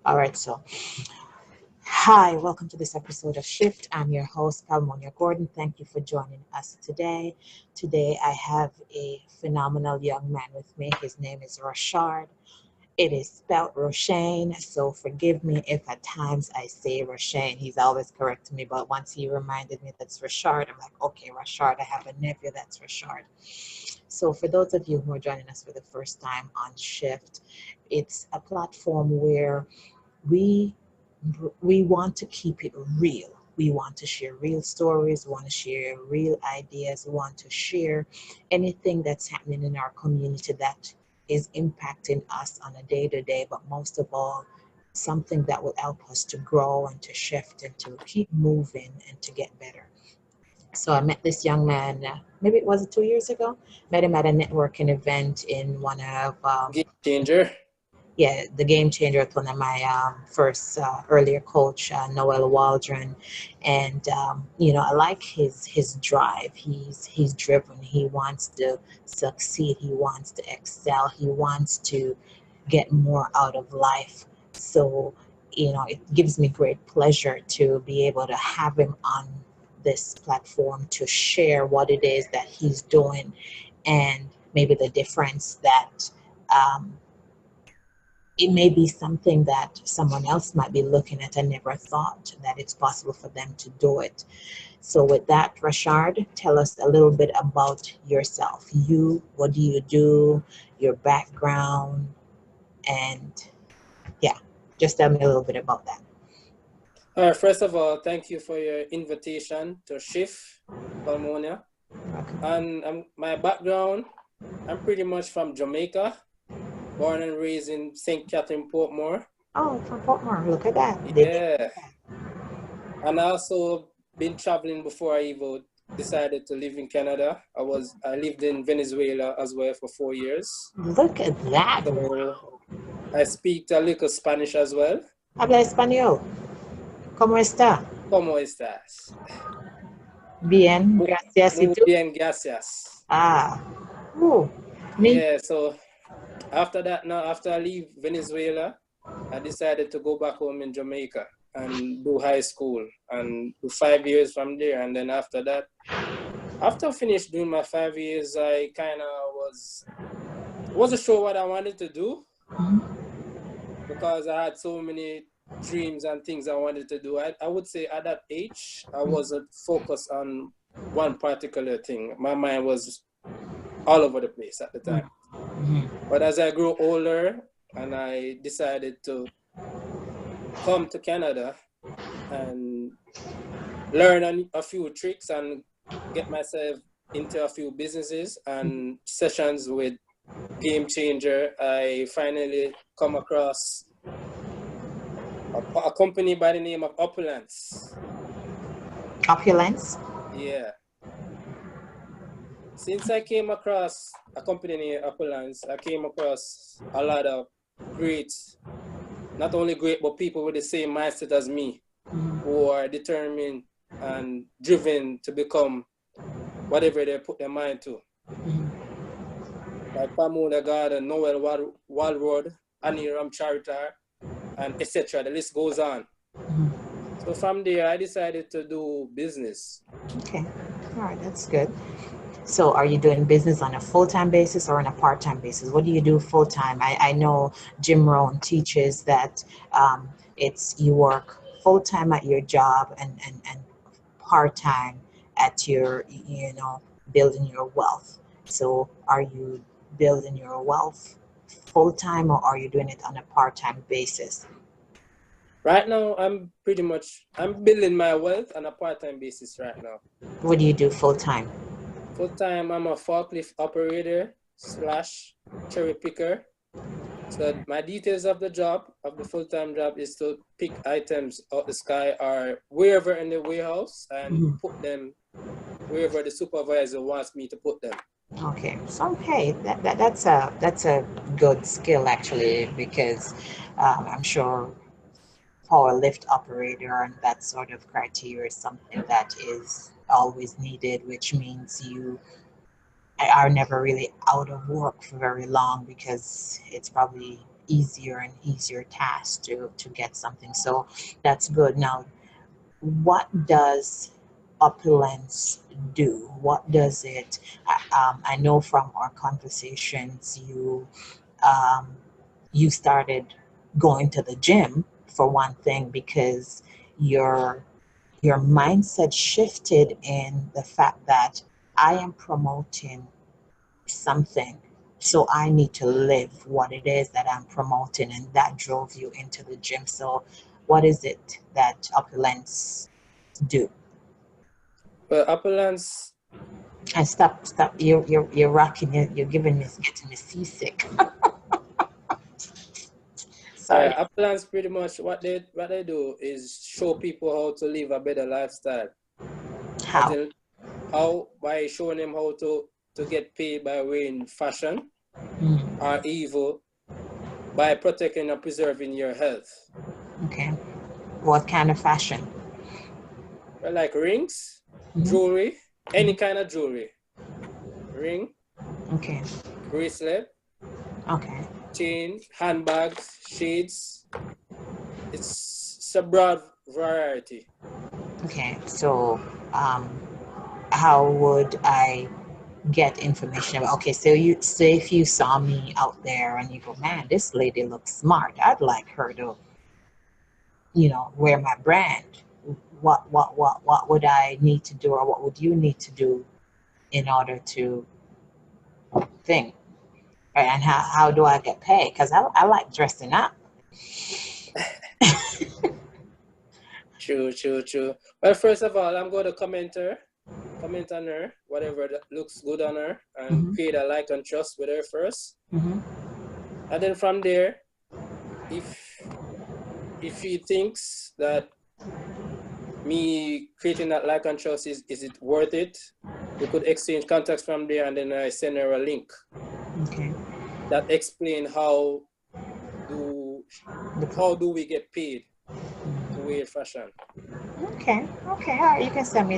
All right, so hi, welcome to this episode of Shift. I'm your host, Palmonia Gordon. Thank you for joining us today. Today, I have a phenomenal young man with me. His name is Rashard. It is spelled Roshane, so forgive me if at times I say Roshane. He's always correcting me, but once he reminded me that's Rashard, I'm like, okay, Rashard, I have a nephew that's Rashard. So for those of you who are joining us for the first time on Shift, it's a platform where we we want to keep it real. We want to share real stories, we want to share real ideas, we want to share anything that's happening in our community that is impacting us on a day to day, but most of all, something that will help us to grow and to shift and to keep moving and to get better. So I met this young man, maybe it was 2 years ago. Met him at a networking event in one of Game changer. yeah, the game changer with one of my first earlier coach, Noel Waldron, and I like his drive. He's driven. He wants to succeed. He wants to excel. He wants to get more out of life. So it gives me great pleasure to be able to have him on this platform to share what it is that he's doing and maybe the difference that. Um, it may be something that someone else might be looking at and never thought that it's possible for them to do it. So, with that, Rashard, tell us a little bit about yourself. What do you do, your background, and yeah, just tell me a little bit about that. All right, first of all, thank you for your invitation to Shift Palmonia. And my background, I'm pretty much from Jamaica, born and raised in St. Catherine, Portmore. Oh, from Portmore, look at that. Yeah. And I also been traveling before I even decided to live in Canada. I lived in Venezuela as well for 4 years. Look at that. So I speak a little Spanish as well. Habla español. ¿Cómo está? ¿Cómo estás? Bien, gracias. ¿Y Muy tú? bien, gracias. Me. Yeah, so after that, now after I leave Venezuela, I decided to go back home in Jamaica and do high school and do 5 years from there. And then after that, after I finished doing my 5 years, I kind of wasn't sure what I wanted to do because I had so many dreams and things I wanted to do. I would say at that age, I wasn't focused on one particular thing. My mind was all over the place at the time. But as I grew older and I decided to come to Canada and learn a few tricks and get myself into a few businesses and sessions with Game Changer, I finally come across a company by the name of Opulence. Opulence? Yeah. Since I came across a company named Opulence, I came across a lot of great, not only great, but people with the same mindset as me, who are determined and driven to become whatever they put their mind to. Like Pamuna Garden, Noel Walrod, Aniram Charitar, and etc. The list goes on. So from there, I decided to do business. Okay. All right, that's good. So are you doing business on a full-time basis or on a part-time basis? What do you do full-time? I know Jim Rohn teaches that it's you work full-time at your job and part-time at your, building your wealth. So are you building your wealth full-time or are you doing it on a part-time basis? Right now, I'm building my wealth on a part-time basis right now. What do you do full-time? Full-time, I'm a forklift operator / cherry picker. So my details of the job, of the full-time job, is to pick items out the sky or wherever in the warehouse and put them wherever the supervisor wants me to put them. Okay, so hey, that's a good skill actually because I'm sure power lift operator and that sort of criteria is something that is always needed, which means you are never really out of work for very long because it's probably easier and easier task to get something. So that's good. Now, what does opulence do? What does it? I know from our conversations um, you started going to the gym for one thing because your your mindset shifted in the fact that I am promoting something, so I need to live what it is that I'm promoting, and that drove you into the gym. So what is it that opulence do? Well, Appellants, And stop, you're rocking it, you're giving me, getting me seasick. Sorry. Appellants pretty much what they do is show people how to live a better lifestyle. As How? in how by showing them how to get paid by wearing fashion Mm, or evil by protecting and preserving your health. okay. What kind of fashion? Well, like rings, Hmm. jewelry, any kind of jewelry. Ring, Okay. bracelet, Okay. chain, handbags, shades. It's a broad variety. Okay. So um how would I get information about, okay, so you say if you saw me out there and you go, man, this lady looks smart, I'd like her to, wear my brand. What would I need to do, or what would you need to do in order to think, right? And how do I get paid? Because I like dressing up. True, true, true. Well, first of all, I'm going to comment on her, whatever that looks good on her, and Hmm. create a like and trust with her first. Hmm. And then from there, if if she thinks that me creating that like and trust is it worth it, we could exchange contacts from there, and then I send her a link Okay. that explain do how do we get paid to wear fashion. Okay. Okay. All right. You can send me